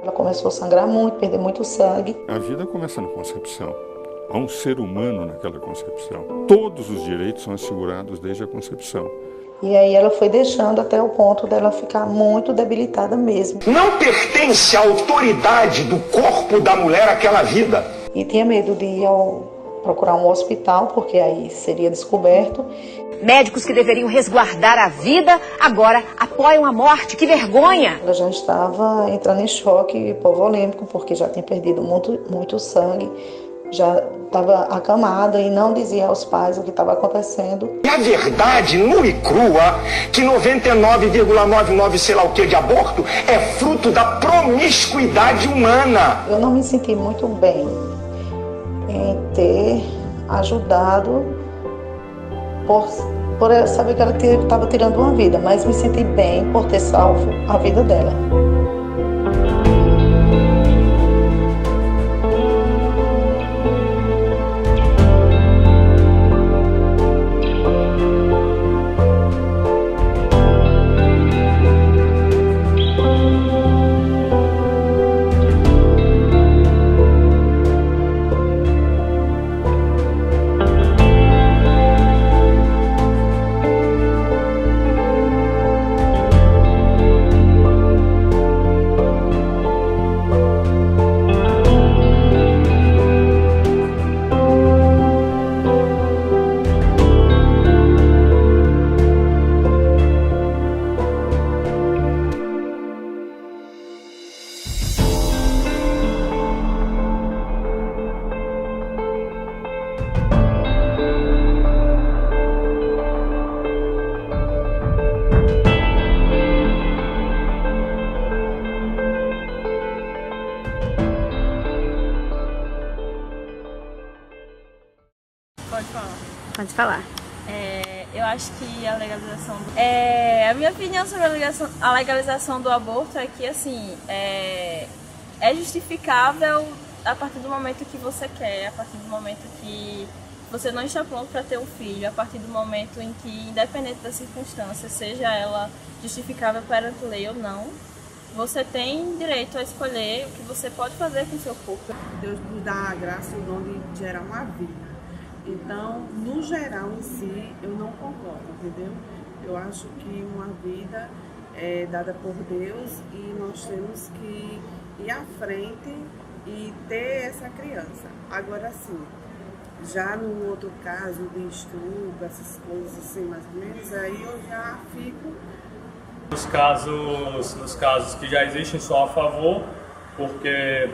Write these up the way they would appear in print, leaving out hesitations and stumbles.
Ela começou a sangrar muito, perder muito sangue. A vida começa na concepção. Há um ser humano naquela concepção. Todos os direitos são assegurados desde a concepção. E aí ela foi deixando até o ponto dela ficar muito debilitada mesmo. Não pertence à autoridade do corpo da mulher aquela vida. E tinha medo de ir procurar um hospital, porque aí seria descoberto. Médicos que deveriam resguardar a vida, agora apoiam a morte. Que vergonha! Ela já estava entrando em choque hipovolêmico, porque já tinha perdido muito sangue. Já estava acamada e não dizia aos pais o que estava acontecendo. E a verdade, nua e crua, que 99,99 sei lá o que de aborto é fruto da promiscuidade humana. Eu não me senti muito bem em ter ajudado por saber que ela estava tirando uma vida, mas me senti bem por ter salvo a vida dela. Pode falar. Eu acho que a legalização a minha opinião sobre a legalização do aborto é que assim, é justificável a partir do momento que você quer, a partir do momento que você não está pronto para ter um filho, a partir do momento em que, independente das circunstâncias, seja ela justificável perante lei ou não, você tem direito a escolher o que você pode fazer com o seu corpo. Deus nos dá a graça e o dom de gerar uma vida. Então, no geral em si, eu não concordo, entendeu? Eu acho que uma vida é dada por Deus e nós temos que ir à frente e ter essa criança. Agora sim, já no outro caso de estupro, essas coisas assim, mais ou menos, aí eu já fico... Nos casos que já existem, só a favor, porque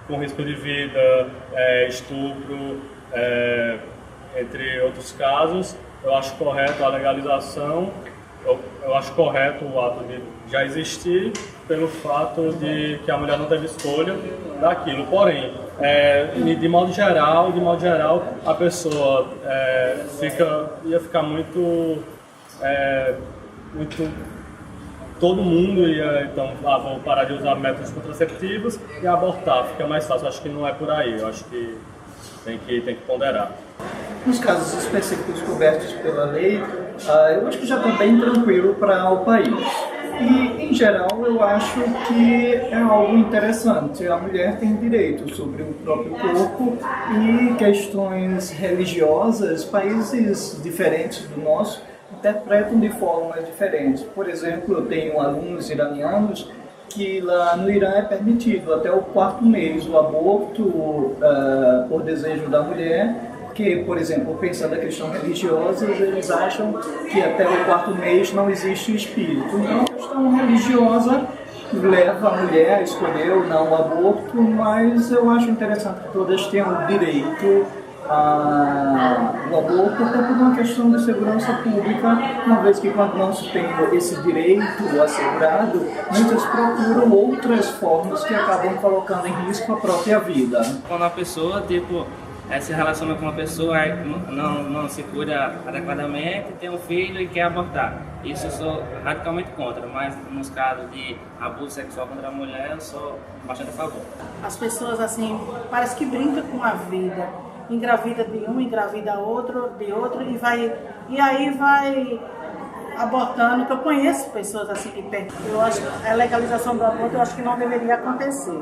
com risco de vida, estupro, entre outros casos, eu acho correto a legalização, eu acho correto o ato de já existir, pelo fato de que a mulher não teve escolha daquilo. Porém, de modo geral, a pessoa ia ficar muito todo mundo ia, então, vou parar de usar métodos contraceptivos e abortar, fica mais fácil. Eu acho que não é por aí, eu acho que tem que ponderar. Nos casos específicos cobertos pela lei, eu acho que já está bem tranquilo para o país. E, em geral, eu acho que é algo interessante. A mulher tem direito sobre o próprio corpo e questões religiosas, países diferentes do nosso interpretam de formas diferentes. Por exemplo, eu tenho alunos iranianos que lá no Irã é permitido até o 4º mês o aborto por desejo da mulher, porque, por exemplo, pensando na questão religiosa, eles acham que até o 4º mês não existe o espírito. Então, a questão religiosa leva a mulher a escolher ou não o aborto, mas eu acho interessante que todas tenham o direito ao aborto, até por uma questão de segurança pública, uma vez que quando não se tem esse direito assegurado, muitas procuram outras formas que acabam colocando em risco a própria vida. Quando a pessoa, se relaciona com uma pessoa, não se cuida adequadamente, tem um filho e quer abortar. Isso eu sou radicalmente contra, mas nos casos de abuso sexual contra a mulher, eu sou bastante a favor. As pessoas, assim, parece que brincam com a vida. Engravida de um, engravida de outro, e aí vai abortando, que eu conheço pessoas assim de perto. Eu acho que a legalização do aborto eu acho que não deveria acontecer.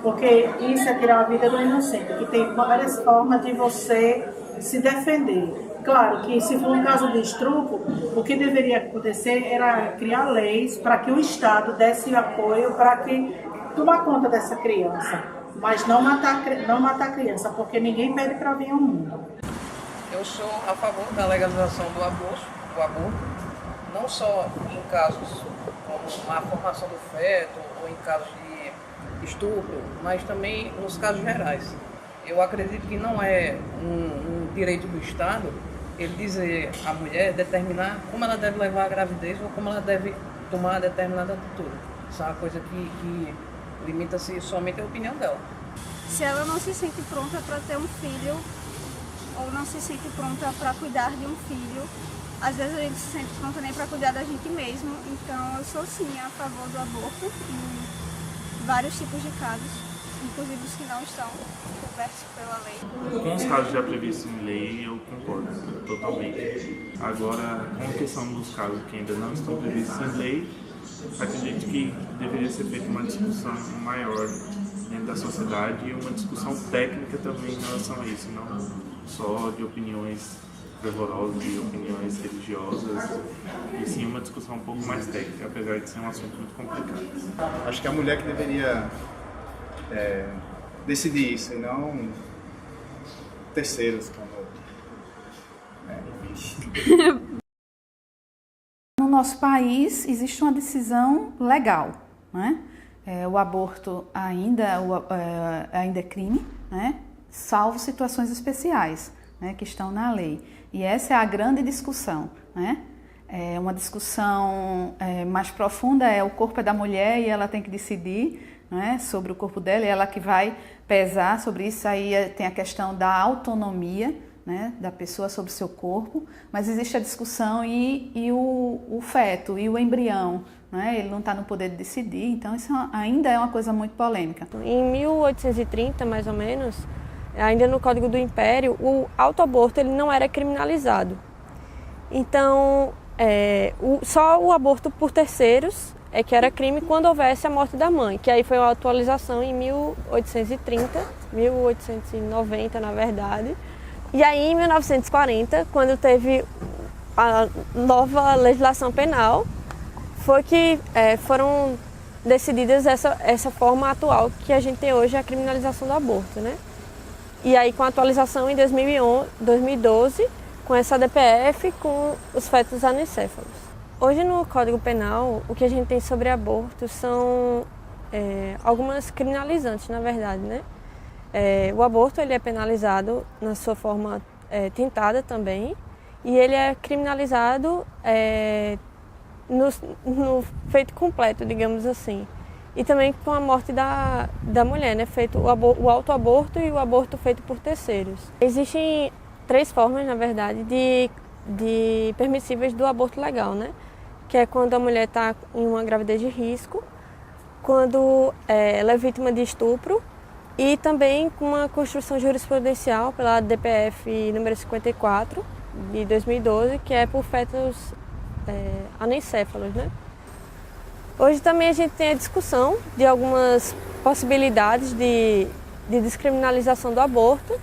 Porque isso é tirar a vida do inocente, que tem várias formas de você se defender. Claro que se for um caso de estupro, o que deveria acontecer era criar leis para que o Estado desse apoio para que tomar conta dessa criança, mas não matar a criança, porque ninguém pede para vir ao mundo. Eu sou a favor da legalização do aborto, não só em casos como a formação do feto ou em casos de estupro, mas também nos casos gerais. Eu acredito que não é um direito do Estado ele dizer à mulher, determinar como ela deve levar a gravidez ou como ela deve tomar determinada atitude. Isso é uma coisa que limita-se somente à opinião dela. Se ela não se sente pronta para ter um filho, ou não se sente pronta para cuidar de um filho, às vezes a gente se sente pronta nem para cuidar da gente mesmo. Então eu sou sim a favor do aborto em vários tipos de casos, inclusive os que não estão cobertos pela lei. Com os casos já previstos em lei, eu concordo totalmente. Agora, com a questão dos casos que ainda não estão previstos em lei, acredito que deveria ser feita uma discussão maior dentro da sociedade e uma discussão técnica também em relação a isso, não só de opiniões fervorosas, de opiniões religiosas, e sim uma discussão um pouco mais técnica, apesar de ser um assunto muito complicado. Acho que é a mulher que deveria decidir isso, e não terceiros, como... No nosso país existe uma decisão legal, né? O aborto ainda é crime, né? Salvo situações especiais, né, que estão na lei. E essa é a grande discussão, né? É uma discussão mais profunda, o corpo é da mulher e ela tem que decidir, né, sobre o corpo dela, e ela que vai pesar sobre isso. Aí tem a questão da autonomia, né, da pessoa sobre o seu corpo, mas existe a discussão e o feto e o embrião, né, ele não está no poder de decidir, então isso ainda é uma coisa muito polêmica. Em 1830, mais ou menos, ainda no Código do Império, o autoaborto ele não era criminalizado. Então, só o aborto por terceiros é que era crime quando houvesse a morte da mãe, que aí foi uma atualização em 1830, 1890 na verdade. E aí em 1940, quando teve a nova legislação penal, foi que foram decididas essa forma atual que a gente tem hoje, a criminalização do aborto, né? E aí com a atualização em 2012, com essa DPF, com os fetos anencéfalos. Hoje no Código Penal, o que a gente tem sobre aborto são algumas criminalizantes, na verdade, né? O aborto ele é penalizado na sua forma tentada também, e ele é criminalizado no feito completo, digamos assim. E também com a morte da mulher, né? Feito o autoaborto e o aborto feito por terceiros. Existem 3 formas, na verdade, de permissíveis do aborto legal, né? Que é quando a mulher está em uma gravidez de risco, quando ela é vítima de estupro, e também com uma construção jurisprudencial pela DPF número 54, de 2012, que é por fetos anencéfalos, né? Hoje também a gente tem a discussão de algumas possibilidades de descriminalização do aborto,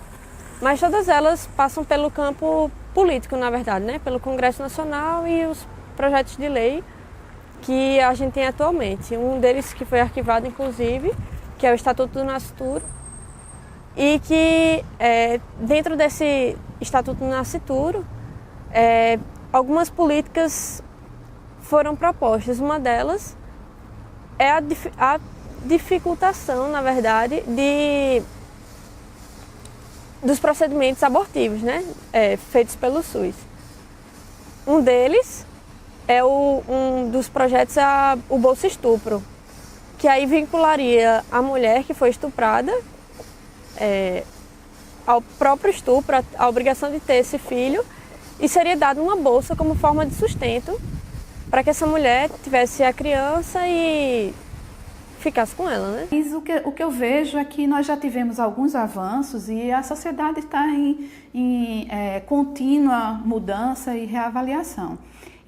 mas todas elas passam pelo campo político, na verdade, né? Pelo Congresso Nacional e os projetos de lei que a gente tem atualmente. Um deles que foi arquivado, inclusive, que é o Estatuto do Nascituro, e que dentro desse Estatuto do Nascituro, algumas políticas foram propostas. Uma delas é a dificultação, na verdade, dos procedimentos abortivos, né, feitos pelo SUS. Um deles é um dos projetos o Bolsa Estupro, que aí vincularia a mulher que foi estuprada ao próprio estupro, a obrigação de ter esse filho, e seria dada uma bolsa como forma de sustento para que essa mulher tivesse a criança e ficasse com ela, né? O que eu vejo é que nós já tivemos alguns avanços e a sociedade está em contínua mudança e reavaliação.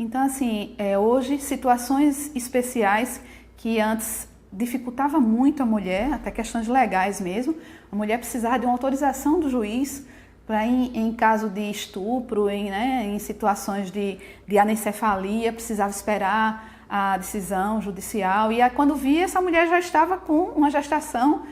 Então, assim, hoje, situações especiais que antes dificultava muito a mulher, até questões legais mesmo, a mulher precisava de uma autorização do juiz para, em caso de estupro, em situações de anencefalia, precisava esperar a decisão judicial. E aí, quando via, essa mulher já estava com uma gestação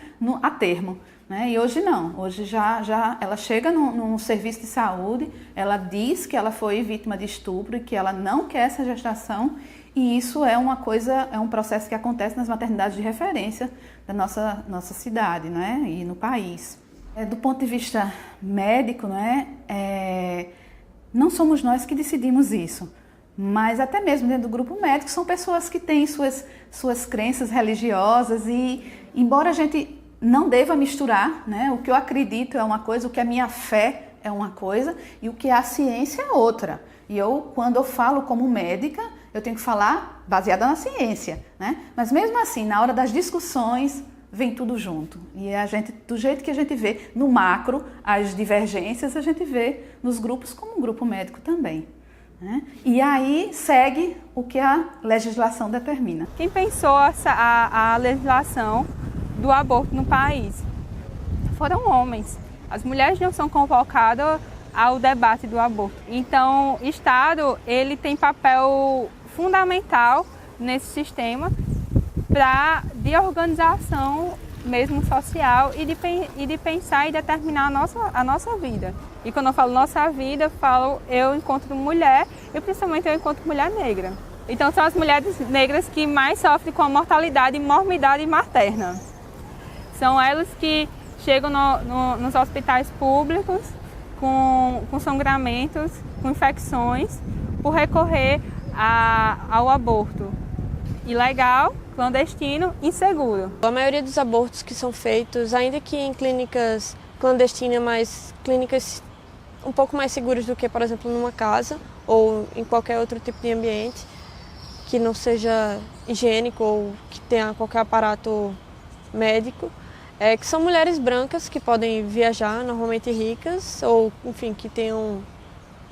a termo. Né? E hoje não, hoje já ela chega num serviço de saúde, ela diz que ela foi vítima de estupro e que ela não quer essa gestação, e isso é um processo que acontece nas maternidades de referência da nossa cidade, né? E no país. Do ponto de vista médico, não somos nós que decidimos isso, mas até mesmo dentro do grupo médico são pessoas que têm suas crenças religiosas e, embora a gente não deva misturar, né? O que eu acredito é uma coisa, o que a minha fé é uma coisa e o que a ciência é outra. E quando eu falo como médica, eu tenho que falar baseada na ciência, né? Mas mesmo assim, na hora das discussões, vem tudo junto. E a gente, do jeito que a gente vê no macro, as divergências, a gente vê nos grupos como um grupo médico também. Né? E aí segue o que a legislação determina. Quem pensou a legislação do aborto no país foram homens. As mulheres não são convocadas ao debate do aborto. Então, o Estado ele tem papel fundamental nesse sistema de organização mesmo social e de pensar e determinar a nossa vida. E quando eu falo nossa vida, falo eu enquanto mulher e principalmente eu enquanto mulher negra. Então, são as mulheres negras que mais sofrem com a mortalidade e morbidade materna. São elas que chegam nos hospitais públicos com sangramentos, com infecções, por recorrer ao aborto ilegal, clandestino, inseguro. A maioria dos abortos que são feitos, ainda que em clínicas clandestinas, mas clínicas um pouco mais seguras do que, por exemplo, numa casa ou em qualquer outro tipo de ambiente que não seja higiênico ou que tenha qualquer aparato médico, que são mulheres brancas que podem viajar, normalmente ricas, ou enfim, que tenham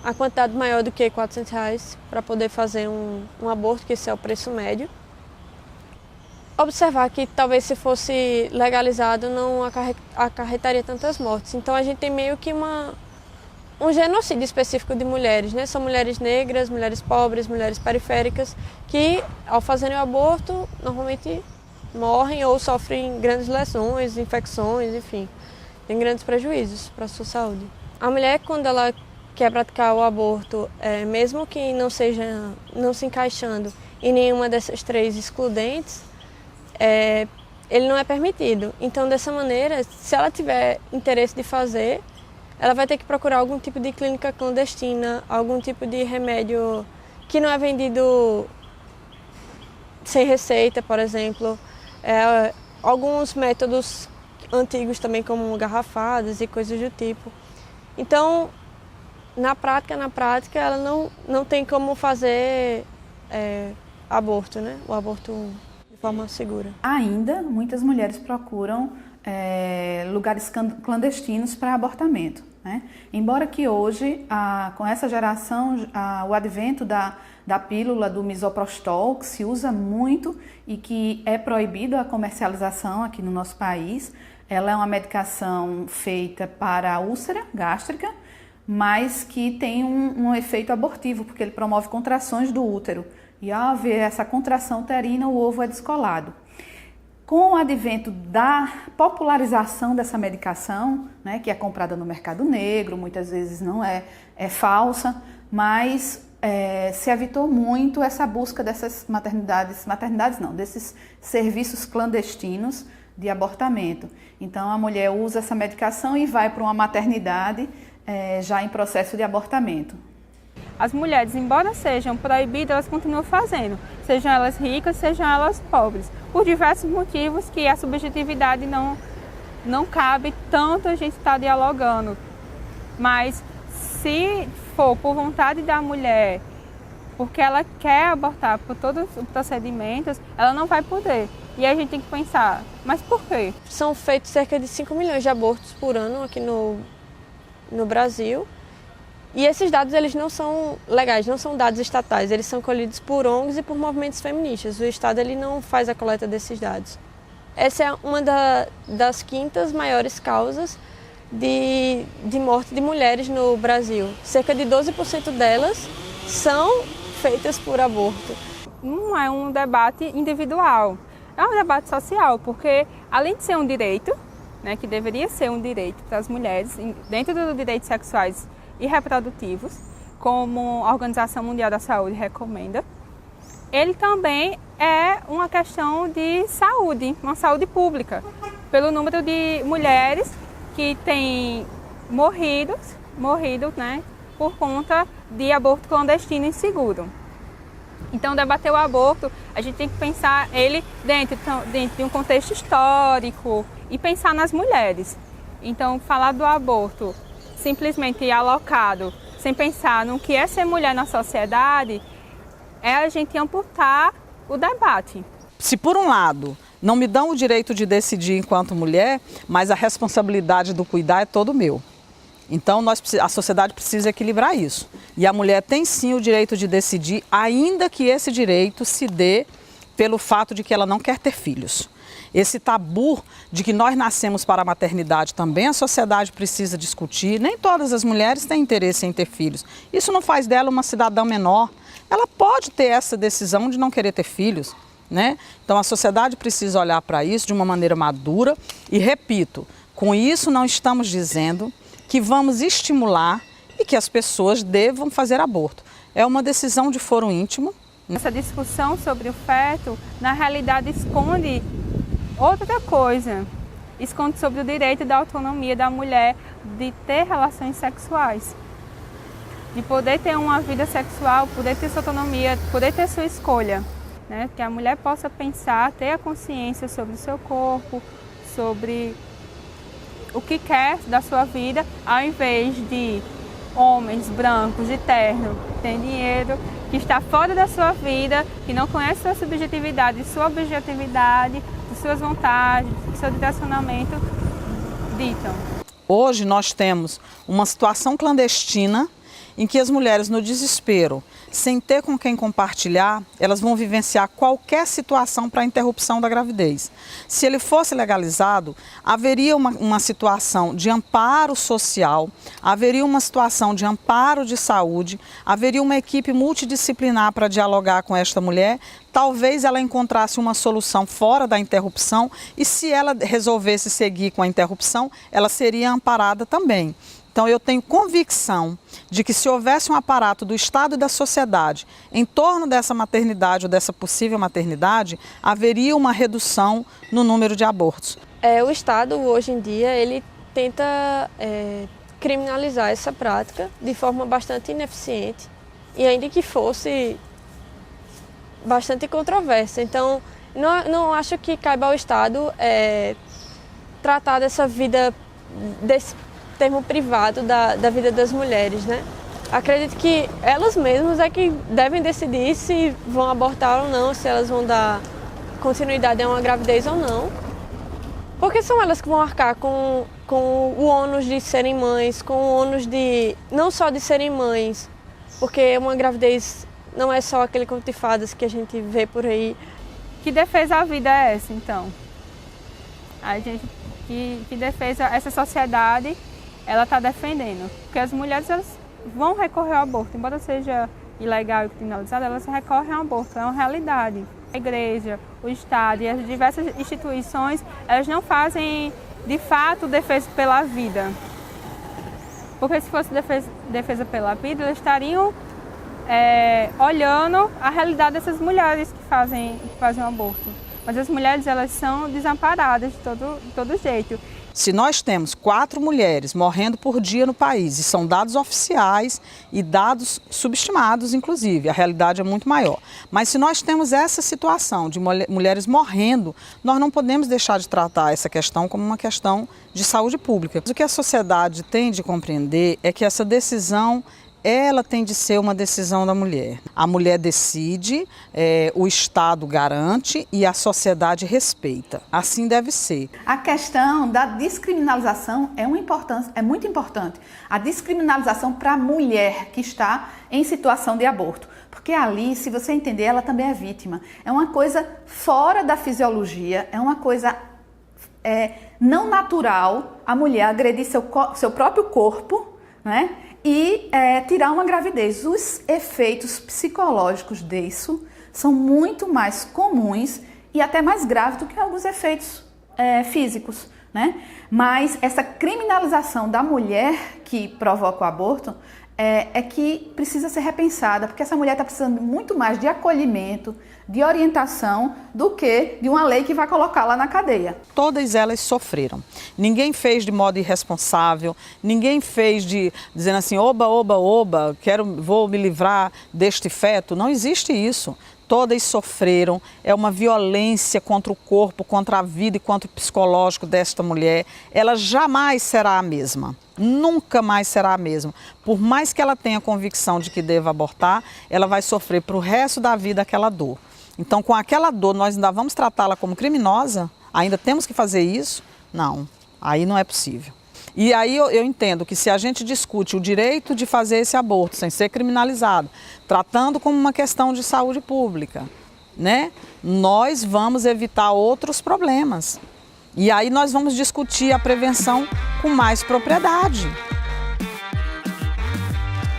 a quantidade maior do que R$400 para poder fazer um aborto, que esse é o preço médio. Observar que talvez se fosse legalizado não acarretaria tantas mortes. Então a gente tem meio que um genocídio específico de mulheres, né? São mulheres negras, mulheres pobres, mulheres periféricas, que ao fazerem o aborto normalmente morrem ou sofrem grandes lesões, infecções, enfim, tem grandes prejuízos para a sua saúde. A mulher, quando ela quer praticar o aborto, mesmo que não se encaixando em nenhuma dessas três excludentes, ele não é permitido. Então, dessa maneira, se ela tiver interesse de fazer, ela vai ter que procurar algum tipo de clínica clandestina, algum tipo de remédio que não é vendido sem receita, por exemplo. Alguns métodos antigos também, como garrafadas e coisas do tipo. Então, na prática, ela não tem como fazer aborto, né? O aborto de forma segura. Ainda, muitas mulheres procuram lugares clandestinos para abortamento. Né? Embora que hoje, com essa geração, o advento da pílula do misoprostol, que se usa muito e que é proibido a comercialização aqui no nosso país, ela é uma medicação feita para a úlcera gástrica, mas que tem um efeito abortivo, porque ele promove contrações do útero. E ao haver essa contração uterina, o ovo é descolado. Com o advento da popularização dessa medicação, né, que é comprada no mercado negro, muitas vezes não é falsa, mas se evitou muito essa busca dessas desses serviços clandestinos de abortamento. Então a mulher usa essa medicação e vai para uma maternidade já em processo de abortamento. As mulheres, embora sejam proibidas, elas continuam fazendo, sejam elas ricas, sejam elas pobres, por diversos motivos que a subjetividade não cabe tanto a gente estar dialogando. Mas se for por vontade da mulher, porque ela quer abortar por todos os procedimentos, ela não vai poder. E aí a gente tem que pensar, mas por quê? São feitos cerca de 5 milhões de abortos por ano aqui no Brasil. E esses dados eles não são legais, não são dados estatais, eles são colhidos por ONGs e por movimentos feministas. O Estado ele não faz a coleta desses dados. Essa é uma das quintas maiores causas de morte de mulheres no Brasil. Cerca de 12% delas são feitas por aborto. Não é um debate individual, é um debate social, porque além de ser um direito, né, que deveria ser um direito para as mulheres, dentro dos direitos sexuais e reprodutivos, como a Organização Mundial da Saúde recomenda, ele também é uma questão de saúde, uma saúde pública, pelo número de mulheres que têm morrido, né, por conta de aborto clandestino e inseguro. Então, debater o aborto, a gente tem que pensar ele dentro de um contexto histórico e pensar nas mulheres. Então, falar do aborto simplesmente alocado, sem pensar no que é ser mulher na sociedade, é a gente amputar o debate. Se por um lado não me dão o direito de decidir enquanto mulher, mas a responsabilidade do cuidar é todo meu. Então a sociedade precisa equilibrar isso. E a mulher tem sim o direito de decidir, ainda que esse direito se dê pelo fato de que ela não quer ter filhos. Esse tabu de que nós nascemos para a maternidade também a sociedade precisa discutir. Nem todas as mulheres têm interesse em ter filhos. Isso não faz dela uma cidadã menor. Ela pode ter essa decisão de não querer ter filhos, né? Então a sociedade precisa olhar para isso de uma maneira madura e, repito, com isso não estamos dizendo que vamos estimular e que as pessoas devam fazer aborto. É uma decisão de foro íntimo. Essa discussão sobre o feto, na realidade, esconde outra coisa. Esconde sobre o direito da autonomia da mulher de ter relações sexuais. De poder ter uma vida sexual, poder ter sua autonomia, poder ter sua escolha. Né? Que a mulher possa pensar, ter a consciência sobre o seu corpo, sobre o que quer da sua vida, ao invés de homens brancos, de terno, que tem dinheiro, que está fora da sua vida, que não conhece sua subjetividade, sua objetividade, de suas vontades, do seu direcionamento, ditam. Hoje nós temos uma situação clandestina em que as mulheres, no desespero, sem ter com quem compartilhar, elas vão vivenciar qualquer situação para a interrupção da gravidez. Se ele fosse legalizado, haveria uma situação de amparo social, haveria uma situação de amparo de saúde, haveria uma equipe multidisciplinar para dialogar com esta mulher. Talvez ela encontrasse uma solução fora da interrupção e, se ela resolvesse seguir com a interrupção, ela seria amparada também. Então eu tenho convicção de que, se houvesse um aparato do Estado e da sociedade em torno dessa maternidade ou dessa possível maternidade, haveria uma redução no número de abortos. O Estado, hoje em dia, ele tenta criminalizar essa prática de forma bastante ineficiente e, ainda que fosse, bastante controversa. Então, não acho que caiba ao Estado tratar dessa vida, desse termo privado da vida das mulheres, né? Acredito que elas mesmas é que devem decidir se vão abortar ou não, se elas vão dar continuidade a uma gravidez ou não. Porque são elas que vão arcar com o ônus de serem mães, com o ônus de não só de serem mães, porque uma gravidez não é só aquele conto de fadas que a gente vê por aí. Que defesa a vida é essa, então? A gente, que defesa essa sociedade ela está defendendo? Porque as mulheres elas vão recorrer ao aborto, embora seja ilegal e criminalizado, elas recorrem ao aborto, é uma realidade. A igreja, o Estado e as diversas instituições, elas não fazem de fato defesa pela vida. Porque se fosse defesa pela vida, elas estariam olhando a realidade dessas mulheres que fazem o aborto. Mas as mulheres elas são desamparadas de todo jeito. Se nós temos 4 mulheres morrendo por dia no país, e são dados oficiais e dados subestimados, inclusive, a realidade é muito maior. Mas se nós temos essa situação de mulheres morrendo, nós não podemos deixar de tratar essa questão como uma questão de saúde pública. O que a sociedade tem de compreender é que essa decisão ela tem de ser uma decisão da mulher. A mulher decide, o Estado garante e a sociedade respeita. Assim deve ser. A questão da descriminalização é muito importante. A descriminalização para a mulher que está em situação de aborto. Porque ali, se você entender, ela também é vítima. É uma coisa fora da fisiologia, é uma coisa não natural a mulher agredir seu próprio corpo, né? E tirar uma gravidez. Os efeitos psicológicos disso são muito mais comuns e até mais graves do que alguns efeitos físicos, né? Mas essa criminalização da mulher que provoca o aborto é que precisa ser repensada, porque essa mulher está precisando muito mais de acolhimento, de orientação, do que de uma lei que vai colocá-la na cadeia. Todas elas sofreram. Ninguém fez de modo irresponsável, ninguém fez dizendo assim, oba, oba, oba, vou me livrar deste feto. Não existe isso. Todas sofreram, é uma violência contra o corpo, contra a vida e contra o psicológico desta mulher. Ela jamais será a mesma, nunca mais será a mesma. Por mais que ela tenha convicção de que deva abortar, ela vai sofrer para o resto da vida aquela dor. Então, com aquela dor, nós ainda vamos tratá-la como criminosa? Ainda temos que fazer isso? Não, aí não é possível. E aí eu entendo que se a gente discute o direito de fazer esse aborto sem ser criminalizado, tratando como uma questão de saúde pública, né, nós vamos evitar outros problemas. E aí nós vamos discutir a prevenção com mais propriedade.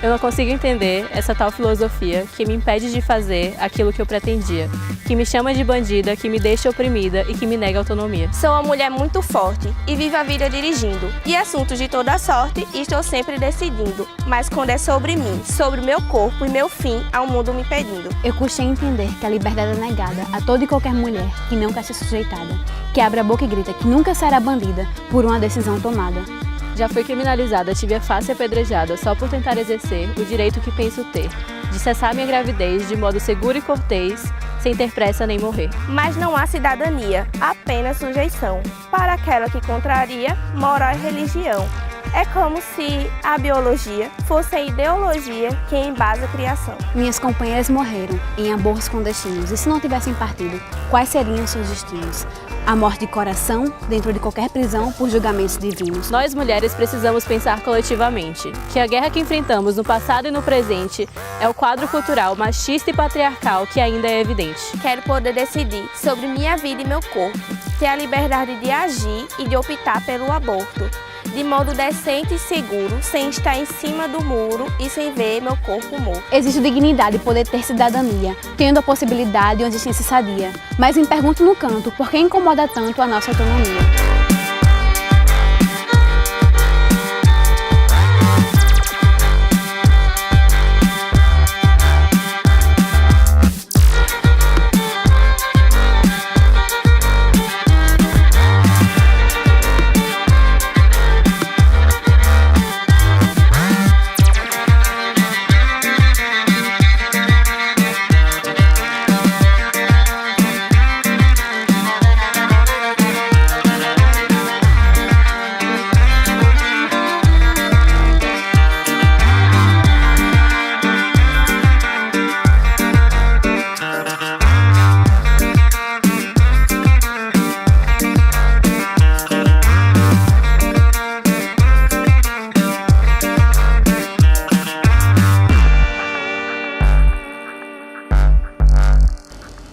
Eu não consigo entender essa tal filosofia que me impede de fazer aquilo que eu pretendia, que me chama de bandida, que me deixa oprimida e que me nega autonomia. Sou uma mulher muito forte e vivo a vida dirigindo. E assuntos de toda sorte estou sempre decidindo. Mas quando é sobre mim, sobre o meu corpo e meu fim, há um mundo me pedindo. Eu custei a entender que a liberdade é negada a toda e qualquer mulher que não quer ser sujeitada, que abre a boca e grita que nunca será bandida por uma decisão tomada. Já fui criminalizada, tive a face apedrejada só por tentar exercer o direito que penso ter, de cessar minha gravidez de modo seguro e cortês, sem ter pressa nem morrer. Mas não há cidadania, apenas sujeição, para aquela que contraria moral e religião. É como se a biologia fosse a ideologia que embasa a criação. Minhas companheiras morreram em abortos clandestinos, e se não tivessem partido, quais seriam seus destinos? A morte de coração dentro de qualquer prisão por julgamentos divinos. Nós mulheres precisamos pensar coletivamente que a guerra que enfrentamos no passado e no presente é o quadro cultural machista e patriarcal que ainda é evidente. Quero poder decidir sobre minha vida e meu corpo, ter a liberdade de agir e de optar pelo aborto, de modo decente e seguro, sem estar em cima do muro e sem ver meu corpo morto. Existe dignidade e poder ter cidadania, tendo a possibilidade de uma existência sadia. Mas me pergunto no canto, por que incomoda tanto a nossa autonomia?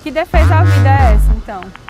Que defesa à vida é essa, então?